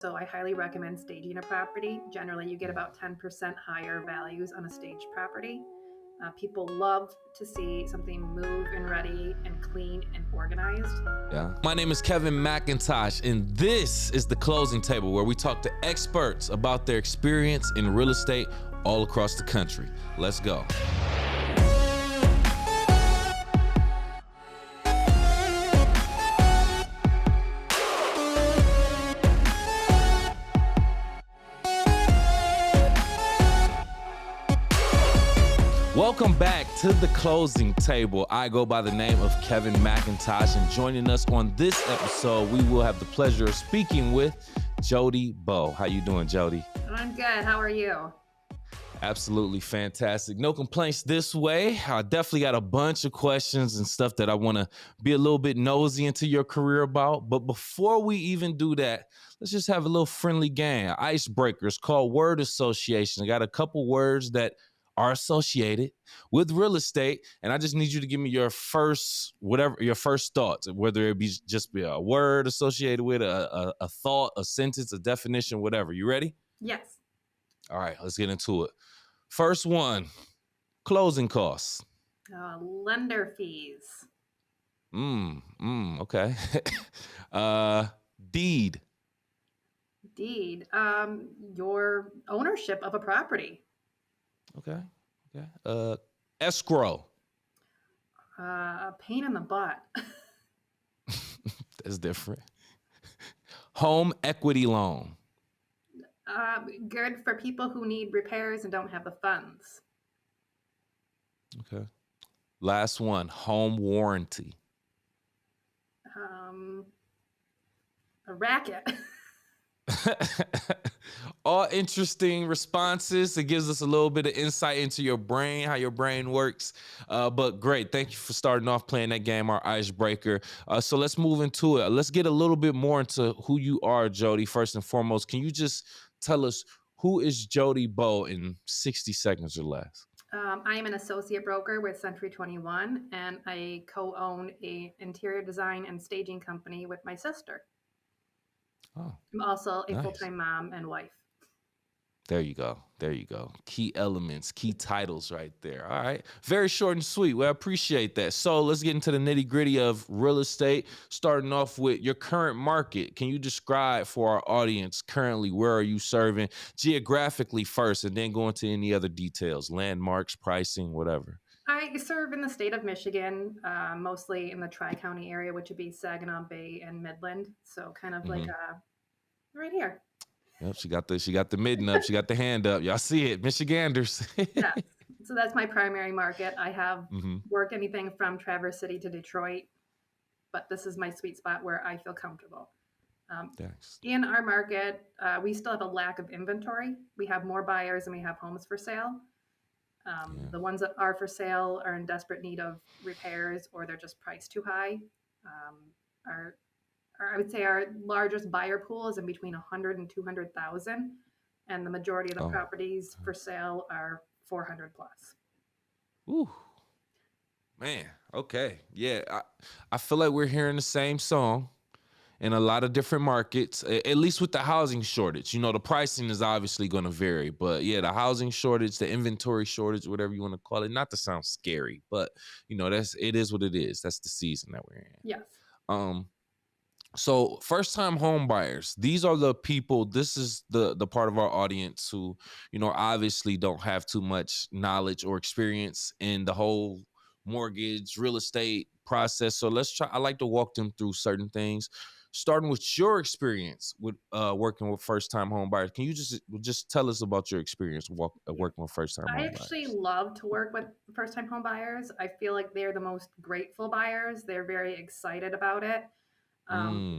So I highly recommend staging a property. Generally, you get about 10% higher values on a staged property. People love to see something move and ready and clean and organized. Yeah. My name is Kevin McIntosh, and this is the Closing Table, where we talk to experts about their experience in real estate all across the country. Let's go. Welcome back to the Closing Table. I go by the name of Kevin McIntosh, and joining us on this episode, we will have the pleasure of speaking with Jodie Bowe. How you doing, Jodie? I'm good. How are you? Absolutely fantastic. No complaints this way. I definitely got a bunch of questions and stuff that I want to be a little bit nosy into your career about. But before we even do that, let's just have a little friendly game, icebreakers called word association. I got a couple words that are associated with real estate, and I just need you to give me your first thoughts, whether it be just be a word associated with a thought, a sentence, a definition, whatever. You ready? Yes. All right, let's get into it. First one, closing costs. Lender fees. Okay. Deed. Deed. Your ownership of a property. Okay. Escrow. A pain in the butt. That's different. Home equity loan. Good for people who need repairs and don't have the funds. Okay. Last one, home warranty. A racket. All interesting responses. It gives us a little bit of insight into your brain, how your brain works. But great. Thank you for starting off playing that game, our icebreaker. So let's move into it. Let's get a little bit more into who you are, Jodie. First and foremost, can you just tell us who is Jodie Bowe in 60 seconds or less? I am an associate broker with Century 21, and I co-own a interior design and staging company with my sister. Oh, I'm also a nice. full-time mom and wife. There you go. Key elements, key titles right there. All right. Very short and sweet. Well, I appreciate that. So let's get into the nitty gritty of real estate, starting off with your current market. Can you describe for our audience currently, where are you serving geographically first, and then go into any other details, landmarks, pricing, whatever? I serve in the state of Michigan, mostly in the Tri-County area, which would be Saginaw Bay and Midland. So kind of like right here. Yep, she got the mitten up, she got the hand up. Y'all see it, Michiganders. Yeah. So that's my primary market. I have work anything from Traverse City to Detroit, but this is my sweet spot where I feel comfortable. In our market, we still have a lack of inventory. We have more buyers than we have homes for sale. The ones that are for sale are in desperate need of repairs, or they're just priced too high. I would say our largest buyer pool is in between 100 and 200,000, and the majority of the properties for sale are 400 plus. Ooh, man. Okay. Yeah. I feel like we're hearing the same song in a lot of different markets, at least with the housing shortage. You know, the pricing is obviously going to vary, but yeah, the housing shortage, the inventory shortage, whatever you want to call it, not to sound scary, but you know, it is what it is. That's the season that we're in. Yes. So first-time home buyers, these are the people, this is the part of our audience who, you know, obviously don't have too much knowledge or experience in the whole mortgage, real estate process. So I like to walk them through certain things, starting with your experience with working with first-time home buyers. Can you just tell us about your experience working with first-time home buyers? I actually love to work with first-time home buyers. I feel like they're the most grateful buyers. They're very excited about it.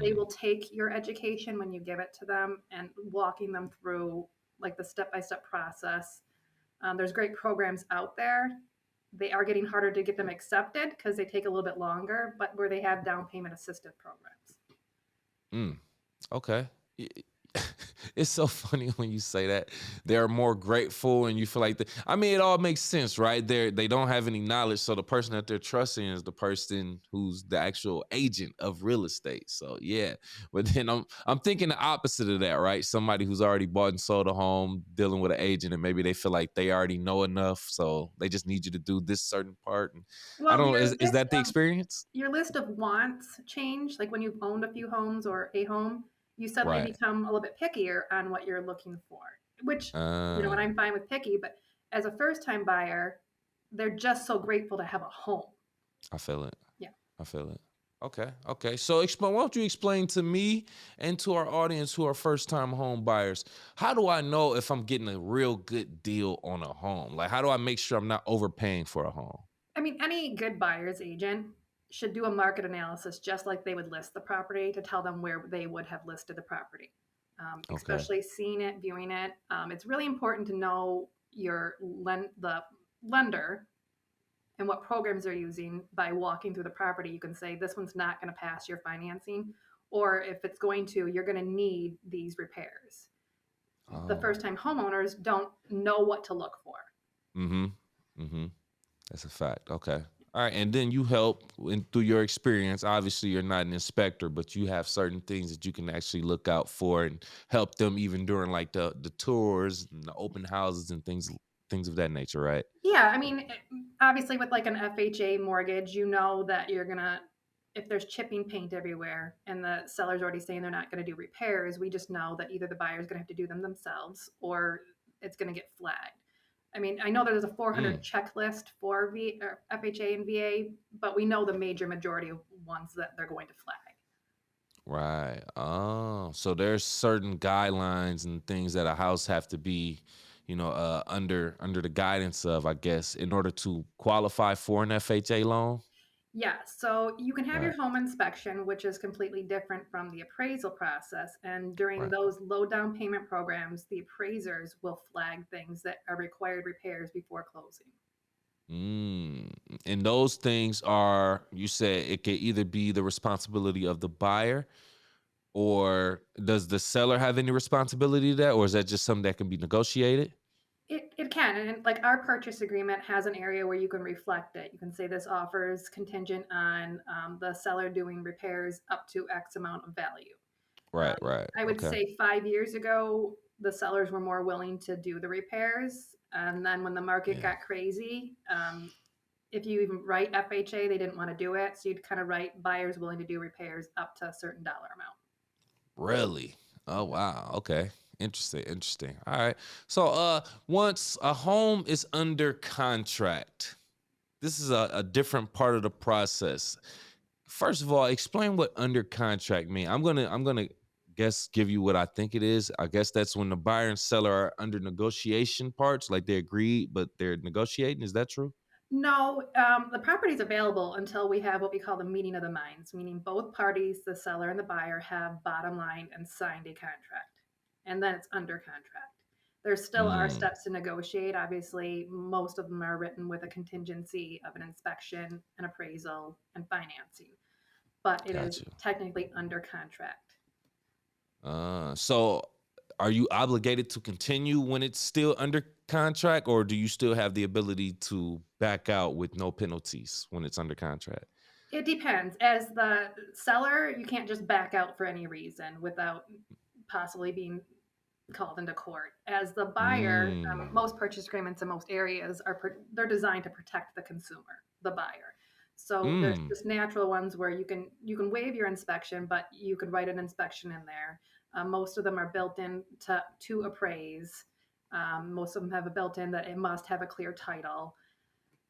They will take your education when you give it to them and walking them through like the step-by-step process. There's great programs out there. They are getting harder to get them accepted because they take a little bit longer, but where they have down payment assisted programs. Okay. It's so funny when you say that. They're more grateful and you feel like I mean, it all makes sense, right? They don't have any knowledge. So the person that they're trusting is the person who's the actual agent of real estate. So yeah. But then I'm thinking the opposite of that, right? Somebody who's already bought and sold a home dealing with an agent, and maybe they feel like they already know enough. So they just need you to do this certain part. And I Well, don't know, is that the experience? your list of wants change. Like when you've owned a few homes or a home, you suddenly Right. become a little bit pickier on what you're looking for, which, and Uh I'm fine with picky, but as a first time buyer, they're just so grateful to have a home. I feel it. Yeah. I feel it. Okay. Okay. So explain. Why don't you explain to me and to our audience who are first time home buyers, how do I know if I'm getting a real good deal on a home? Like, how do I make sure I'm not overpaying for a home? I mean, any good buyer's agent should do a market analysis just like they would list the property to tell them where they would have listed the property, Okay. especially seeing it, viewing it. It's really important to know the lender and what programs they're using by walking through the property. You can say, this one's not going to pass your financing, or if it's going to, you're going to need these repairs. The Oh. first time homeowners don't know what to look for. Mm-hmm. Mm-hmm. That's a fact. Okay. All right. And then you help through your experience. Obviously, you're not an inspector, but you have certain things that you can actually look out for and help them even during like the tours and the open houses and things of that nature, right? Yeah, I mean, obviously, with like an FHA mortgage, you know that you're gonna, if there's chipping paint everywhere and the seller's already saying they're not gonna do repairs, we just know that either the buyer's gonna have to do them themselves or it's gonna get flagged. I mean, I know there's a 400 Mm, checklist for FHA and VA, but we know the major majority of ones that they're going to flag. right. Oh, so there's certain guidelines and things that a house have to be, under the guidance of, I guess, in order to qualify for an FHA loan. Yeah, so you can have your Right. home inspection, which is completely different from the appraisal process. And during Right. those low down payment programs, the appraisers will flag things that are required repairs before closing. Mm. And those things are, you said it could either be the responsibility of the buyer, or does the seller have any responsibility to that, or is that just something that can be negotiated? It can. And like our purchase agreement has an area where you can reflect it. You can say this offers contingent on the seller doing repairs up to X amount of value. Right, right. I would Okay. say 5 years ago, the sellers were more willing to do the repairs. And then when the market Yeah. got crazy, if you even write FHA, they didn't want to do it. So you'd kind of write buyers willing to do repairs up to a certain dollar amount. Really? Oh wow. Okay. Interesting. Interesting. All right. So once a home is under contract, this is a different part of the process. First of all, explain what under contract mean. I'm gonna guess give you what I think it is. I guess that's when the buyer and seller are under negotiation parts, like they agreed, but they're negotiating. Is that true? No, the property is available until we have what we call the meeting of the minds, meaning both parties, the seller and the buyer, have bottom line and signed a contract. And then it's under contract. There still are Mm, steps to negotiate. Obviously, most of them are written with a contingency of an inspection, an appraisal, and financing, but it got is you. technically under contract. So are you obligated to continue when it's still under contract, or do you still have the ability to back out with no penalties when it's under contract? It depends. As the seller, you can't just back out for any reason without possibly being called into court. As the buyer, Mm, most purchase agreements in most areas they're designed to protect the consumer, the buyer. So there's mm, just natural ones where you can waive your inspection, but you could write an inspection in there. Most of them are built in to appraise. Most of them have a built-in that it must have a clear title.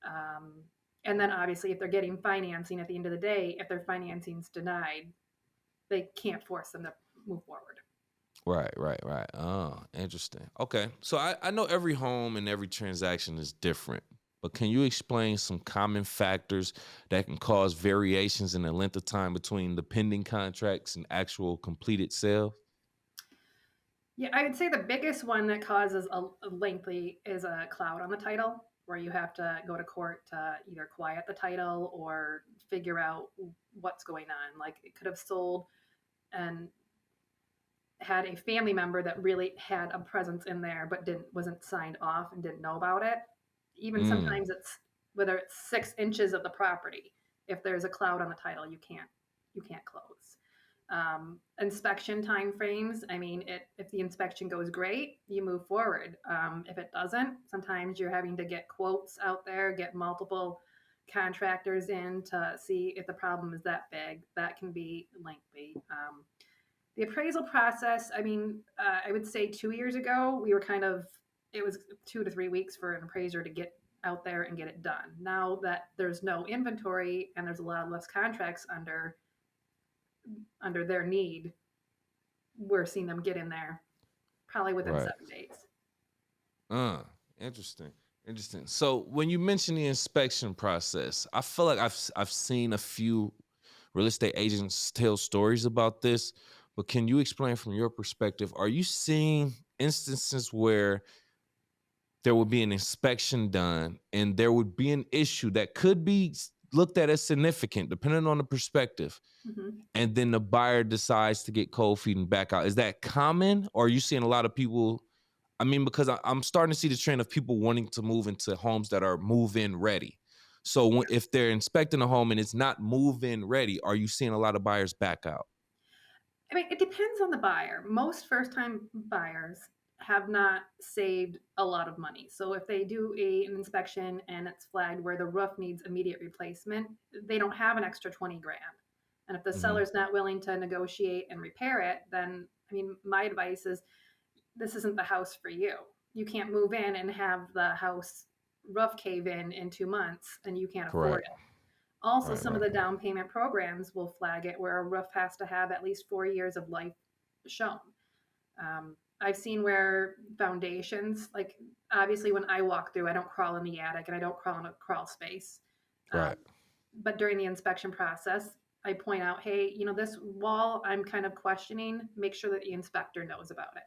Um, and then obviously, if they're getting financing at the end of the day, if their financing's denied, they can't force them to move forward. right, right, right. Oh, interesting. Okay. So I know every home and every transaction is different, but can you explain some common factors that can cause variations in the length of time between the pending contracts and actual completed sale? Yeah, I would say the biggest one that causes a lengthy is a cloud on the title, where you have to go to court to either quiet the title or figure out what's going on. Like it could have sold and had a family member that really had a presence in there, but wasn't signed off and didn't know about it. Even Mm. sometimes it's whether it's 6 inches of the property. If there's a cloud on the title, you can't close. Inspection timeframes. I mean, if the inspection goes great, you move forward. If it doesn't, sometimes you're having to get quotes out there, get multiple contractors in to see if the problem is that big. That can be lengthy. The appraisal process, I mean, I would say 2 years ago, it was 2 to 3 weeks for an appraiser to get out there and get it done. Now that there's no inventory and there's a lot less contracts under their need, we're seeing them get in there probably within Right. 7 days. Interesting. Interesting. So when you mention the inspection process, I feel like I've seen a few real estate agents tell stories about this, but can you explain from your perspective, are you seeing instances where there would be an inspection done and there would be an issue that could be looked at as significant depending on the perspective, and then the buyer decides to get cold feet and back out? Is that common, or are you seeing a lot of people? I mean, because I'm starting to see the trend of people wanting to move into homes that are move-in ready. So if they're inspecting a home and it's not move-in ready, are you seeing a lot of buyers back out? I mean, it depends on the buyer. Most first-time buyers have not saved a lot of money. So if they do an inspection and it's flagged where the roof needs immediate replacement, they don't have an extra 20 grand. And if the Mm-hmm. seller's not willing to negotiate and repair it, then I mean, my advice is this isn't the house for you. You can't move in and have the house roof cave in 2 months and you can't afford Correct. it. Also, Right. some of Right. the down payment programs will flag it where a roof has to have at least 4 years of life shown. I've seen where foundations, like obviously when I walk through, I don't crawl in the attic and I don't crawl in a crawl space. Right. But during the inspection process, I point out, hey, this wall I'm kind of questioning, make sure that the inspector knows about it.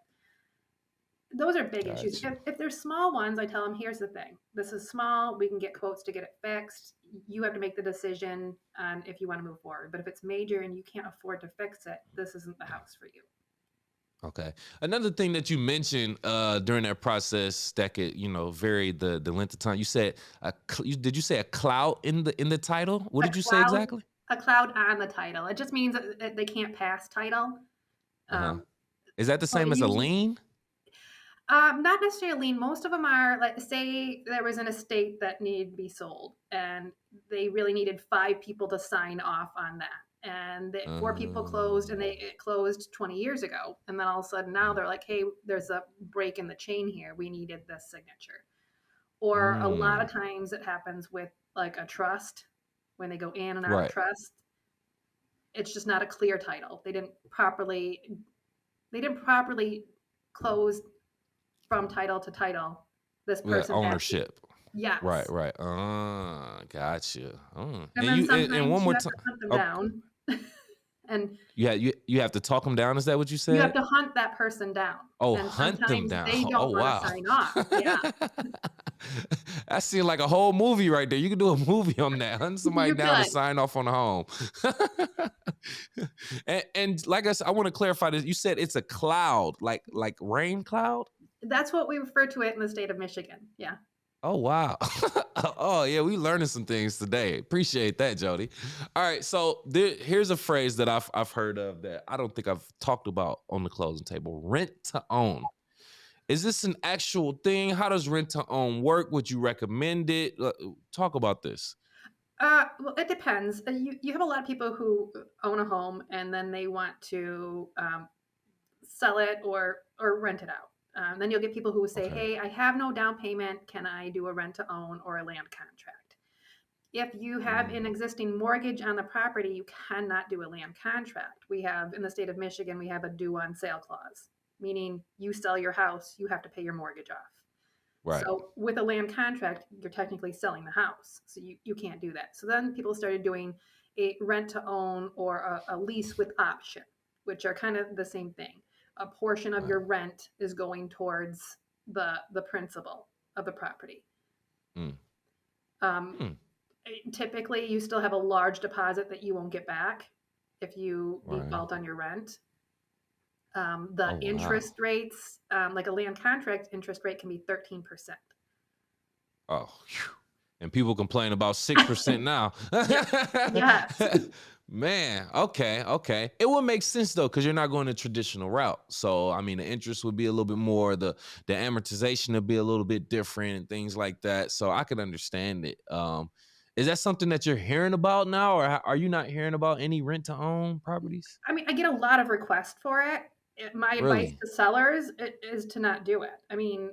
Those are big issues. Gotcha. If there's small ones, I tell them, here's the thing. This is small. We can get quotes to get it fixed. You have to make the decision on if you want to move forward. But if it's major and you can't afford to fix it, this isn't the house for you. Okay. Another thing that you mentioned during that process that could, vary the length of time. You said did you say a cloud in the title? What A did you say cloud, exactly? a cloud on the title. It just means that they can't pass title. Uh-huh. Um, Is that the so same as a usually, lien? not necessarily. Most of them are like, say there was an estate that needed to be sold, and they really needed 5 people to sign off on that. And 4 people closed, and it closed 20 years ago. And then all of a sudden now they're like, hey, there's a break in the chain here. We needed this signature. Or a lot Mm, of times it happens with like a trust when they go in and out of right. trust. It's just not a clear title. They didn't properly close from title to title. This Yeah, person has to, ownership. Right, yes. right. Gotcha. And And then and one sometimes you more have time. to hunt them Oh, down. And you have to talk them down. Is that what you you have said? to hunt that person down. Oh, And hunt them sometimes down. they Oh, don't want to wow. sign off. Yeah, That seemed like a whole movie right there. You could do a movie on that. Hunt somebody you down to could. sign off on the home. And like I said, I want to clarify this. You said it's a cloud, like rain cloud? That's what we refer to it in the state of Michigan. Yeah. Oh, wow. Oh, yeah, we learning some things today. Appreciate that, Jody. All right, so here's a phrase that I've heard of that I don't think I've talked about on the closing table. Rent to own. Is this an actual thing? How does rent to own work? Would you recommend it? Talk about this. Well, it depends. You have a lot of people who own a home and then they want to sell it or rent it out. Then you'll get people who say, Okay. "Hey, I have no down payment. Can I do a rent to own or a land contract?" If you have an Mm, existing mortgage on the property, you cannot do a land contract. We have in the state of Michigan, we have a due on sale clause, meaning you sell your house, you have to pay your mortgage off. right. So with a land contract, you're technically selling the house. So you can't do that. So then people started doing a rent to own or a lease with option, which are kind of the same thing. A portion of Right. your rent is going towards the principal of the property. Mm, Um, mm, Typically, you still have a large deposit that you won't get back if you right. default on your rent. The Oh, wow. interest rates, like a land contract interest rate can be 13%. Oh, phew. And people complain about 6% now. Yeah. Yes. Man, okay, okay. It would make sense though, because you're not going the traditional route. So I mean the interest would be a little bit more, the amortization would be a little bit different and things like that. So I could understand it. Is that something that you're hearing about now, or are you not hearing about any rent to own properties? I mean, I get a lot of requests for it. My advice Really? to sellers is to not do it. I mean,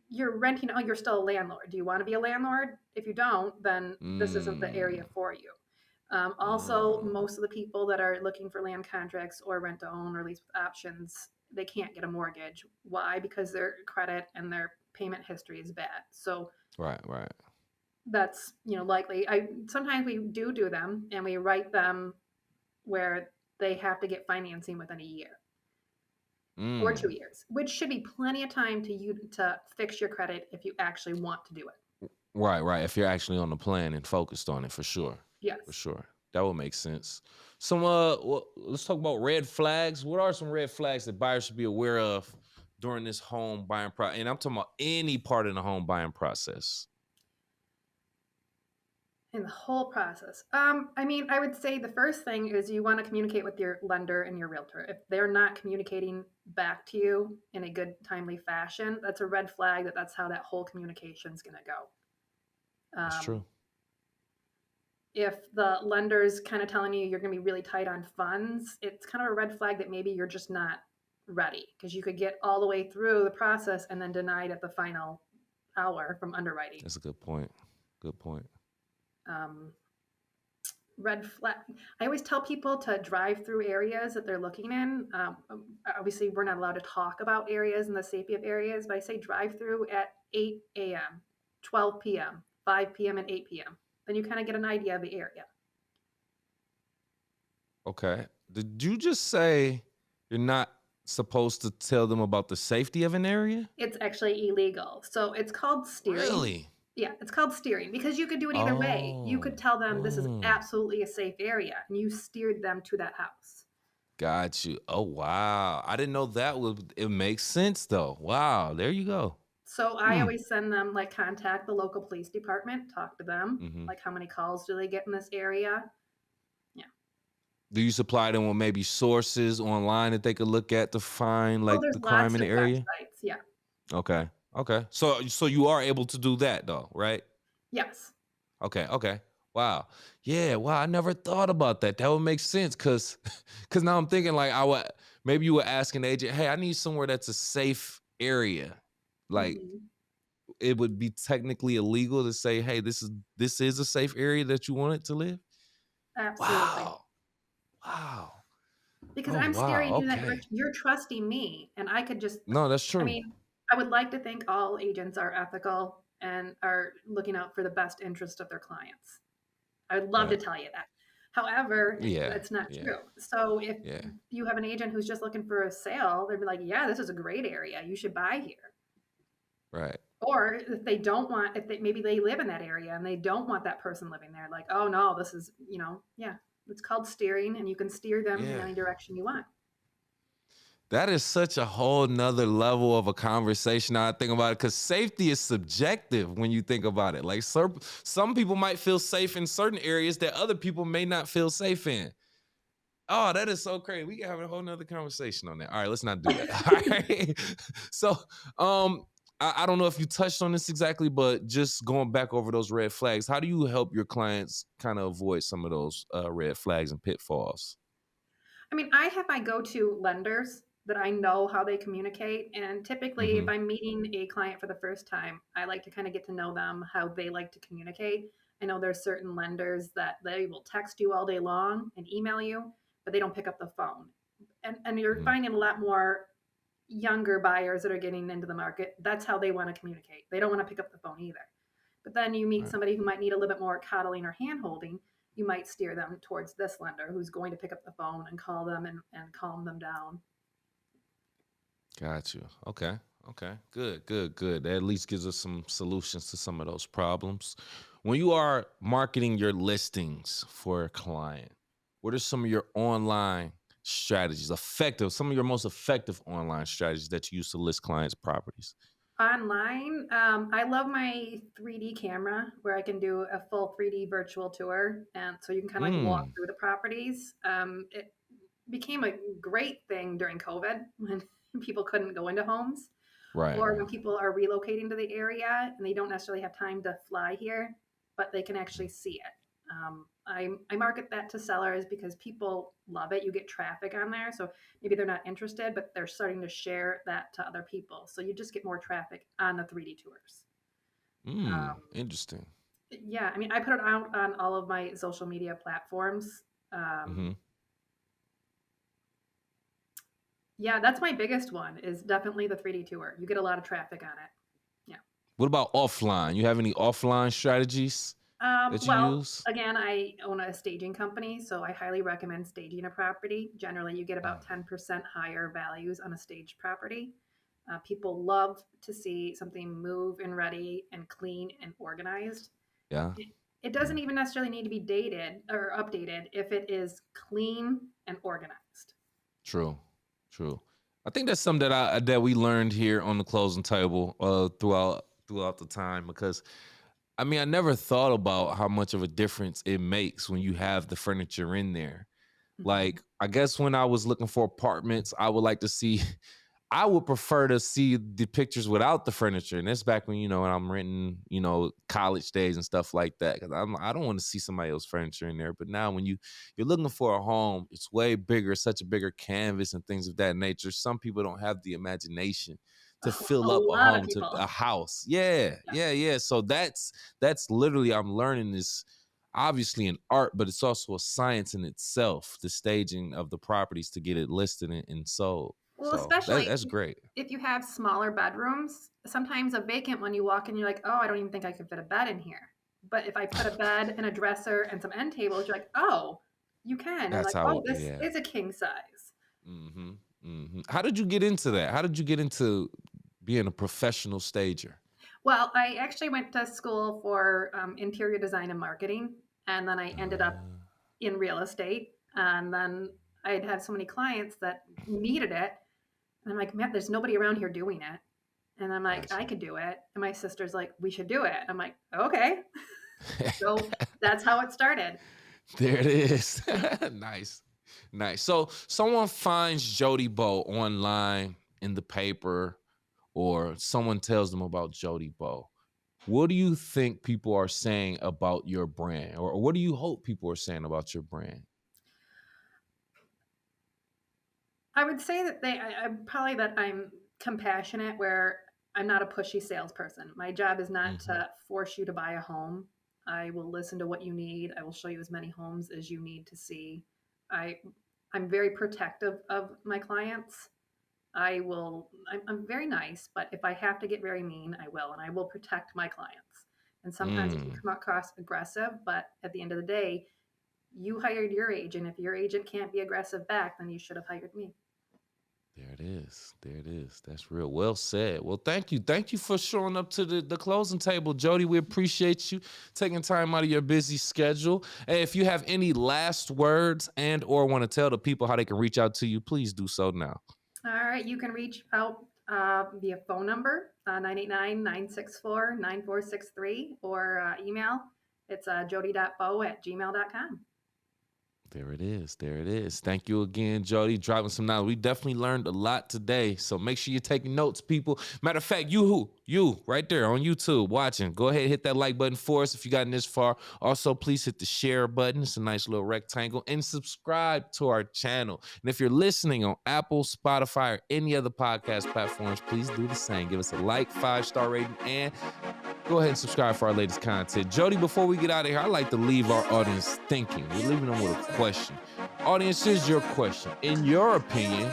you're renting, oh, you're still a landlord. Do you want to be a landlord? If you don't, then this isn't the area Mm, for you. Also, mm, most of the people that are looking for land contracts or rent to own or lease with options, they can't get a mortgage. Why? Because their credit and their payment history is bad. So right, right. that's likely. I sometimes we do them and we write them where they have to get financing within a year or Mm. 2 years, which should be plenty of time to fix your credit if you actually want to do it. Right, right. If you're actually on the plan and focused on it, for Yes. sure, that would make sense. Some well, let's talk about red flags. What are some red flags that buyers should be aware of during this home buying process? And I'm talking about any part of the home buying process. In the whole process. I mean, I would say the first thing is you want to communicate with your lender and your realtor. If they're not communicating back to you in a good, timely fashion, that's a red flag that's how that whole communication is going to go. That's Um, true. if the lender's kind of telling you you're going to be really tight on funds, it's kind of a red flag that maybe you're just not ready because you could get all the way through the process and then denied at the final hour from underwriting. That's a good point. Good point. Um, red flag. I always tell people to drive through areas that they're looking in. Obviously, we're not allowed to talk about areas and the safety of areas, but I say drive through at 8 a.m., 12 p.m., 5 p.m., and 8 p.m. Then you kind of get an idea of the area. Okay. Did you just say you're not supposed to tell them about the safety of an area? It's actually illegal. So it's called steering. Really? Yeah, it's called steering because you could do it either way. You could Oh. tell them this is Mm. absolutely a safe area and you steered them to that house. Got you. Oh wow. I didn't know that would it makes sense though. Wow. There you go. So I Hmm. always send them like contact the local police department, talk to them, Hmm. like how many calls do they get in this area? Yeah. Do you supply them with maybe sources online that they could look at to find Oh, like there's the crime lots in of the area? websites. Yeah. Okay. Okay. So you are able to do that though, right? Yes. Okay. Okay. Wow. Yeah. Wow. I never thought about that. That would make sense because now I'm thinking like I would maybe you would ask an agent, hey, I need somewhere that's a safe area. Like Hmm. it would be technically illegal to say, hey, this is a safe area that you want it to live. Absolutely. Wow. Wow. Because Oh I'm wow. steering you in that Okay. direction. You're trusting me, and I could just No, that's I true. mean, I would like to think all agents are ethical and are looking out for the best interest of their clients. I would love to Right. tell you that. However, Yeah. that's not Yeah. true. So if Yeah. you have an agent who's just looking for a sale, they'd be like, "Yeah, this is a great area. You should buy here." Right. Or if they don't want, if they maybe they live in that area and they don't want that person living there, like, "Oh no, this is yeah." It's called steering, and you can steer them in Yeah. any direction you want. That is such a whole nother level of a conversation now I think about it because safety is subjective when you think about it. Like some people might feel safe in certain areas that other people may not feel safe in. Oh, that is so crazy. We can have a whole nother conversation on that. All right, let's not do that. All right. So, I don't know if you touched on this exactly, but just going back over those red flags, how do you help your clients kind of avoid some of those red flags and pitfalls? I mean, I have my go-to lenders that I know how they communicate, and typically, if Mm-hmm. I'm meeting a client for the first time, I like to kind of get to know them, how they like to communicate. I know there's certain lenders that they will text you all day long and email you, but they don't pick up the phone. And you're Mm-hmm. finding a lot more younger buyers that are getting into the market. That's how they want to communicate. They don't want to pick up the phone either. But then you meet Right. somebody who might need a little bit more coddling or hand holding, you might steer them towards this lender who's going to pick up the phone and call them and calm them down. Got you. Okay. Okay. Good. Good. Good. That at least gives us some solutions to some of those problems. When you are marketing your listings for a client, what are some of your online strategies, some of your most effective online strategies that you use to list clients' properties? Online, I love my 3D camera where I can do a full 3D virtual tour. And so you can kind of like walk Mm, through the properties. It became a great thing during COVID when people couldn't go into homes, right. or when people are relocating to the area and they don't necessarily have time to fly here, but they can actually see it. I market that to sellers because people love it. You get traffic on there. So maybe they're not interested, but they're starting to share that to other people. So you just get more traffic on the 3D tours. Interesting. Yeah, I mean, I put it out on all of my social media platforms. Mm-hmm. Yeah, that's my biggest one is definitely the 3D tour. You get a lot of traffic on it. Yeah. What about offline? You have any offline strategies that you Well, use? again, I own a staging company, so I highly recommend staging a property. Generally, you get about 10% higher values on a staged property. People love to see something move and ready and clean and organized. Yeah. It doesn't even necessarily need to be dated or updated if it is clean and organized. True. True. I think that's something that we learned here on the closing table throughout the time, because I mean, I never thought about how much of a difference it makes when you have the furniture in there. Mhm. Like, I guess when I was looking for apartments, I would like to see I would prefer to see the pictures without the furniture. And that's back when, when I'm renting, college days and stuff like that. Cause I don't want to see somebody else's furniture in there. But now when you're looking for a home, it's way bigger, such a bigger canvas and things of that nature. Some people don't have the imagination to A fill up a lot of home, to people. a house. Yeah, Yeah. yeah, yeah. So that's literally, I'm learning this, obviously an art, but it's also a science in itself, the staging of the properties to get it listed and sold. Well, So especially that's great. if you have smaller bedrooms, sometimes a vacant one you walk in, you're like, oh, I don't even think I could fit a bed in here. But if I put a bed and a dresser and some end tables, you're like, oh, you can. And That's like, oh, how, this yeah. is a king size. Hmm. Hmm. How did you get into that? How did you get into being a professional stager? Well, I actually went to school for interior design and marketing, and then I ended up Uh, in real estate. And then I'd have so many clients that needed it. And I'm like, man, there's nobody around here doing it. And I'm like, I gotcha. could do it. And my sister's like, we should do it. I'm like, okay. So that's how it started. There it is. Nice. Nice. So someone finds Jodie Bow online in the paper, or someone tells them about Jodie Bow. What do you think people are saying about your brand? Or what do you hope people are saying about your brand? I would say that I'm probably that I'm compassionate where I'm not a pushy salesperson. My job is not Hmm. to force you to buy a home. I will listen to what you need. I will show you as many homes as you need to see. I, I'm very protective of my clients. I'm very nice, but if I have to get very mean, I will, and I will protect my clients. And sometimes it can Mm. come across aggressive, but at the end of the day, you hired your agent. If your agent can't be aggressive back, then you should have hired me. There it is. There it is. That's real. Well said. Well, thank you. Thank you for showing up to the closing table, Jodie. We appreciate you taking time out of your busy schedule. And if you have any last words and or want to tell the people how they can reach out to you, please do so now. All right, you can reach out via phone number 989-964-9463 or email. It's jody.bow@gmail.com. There it is. There it is. Thank you again, Jodie. Dropping some knowledge. We definitely learned a lot today. So make sure you're taking notes, people. Matter of fact, you right there on YouTube watching, go ahead and hit that like button for us if you gotten this far. Also, please hit the share button. It's a nice little rectangle. And subscribe to our channel. And if you're listening on Apple, Spotify, or any other podcast platforms, please do the same. Give us a like, 5-star rating, and go ahead and subscribe for our latest content. Jodie, before we get out of here, I like to leave our audience thinking. We're leaving them with a question. Audience, here's your question. In your opinion,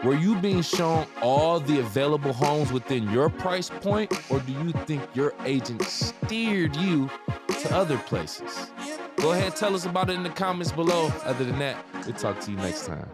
were you being shown all the available homes within your price point, or do you think your agent steered you to other places? Go ahead and tell us about it in the comments below. Other than that, we'll talk to you next time.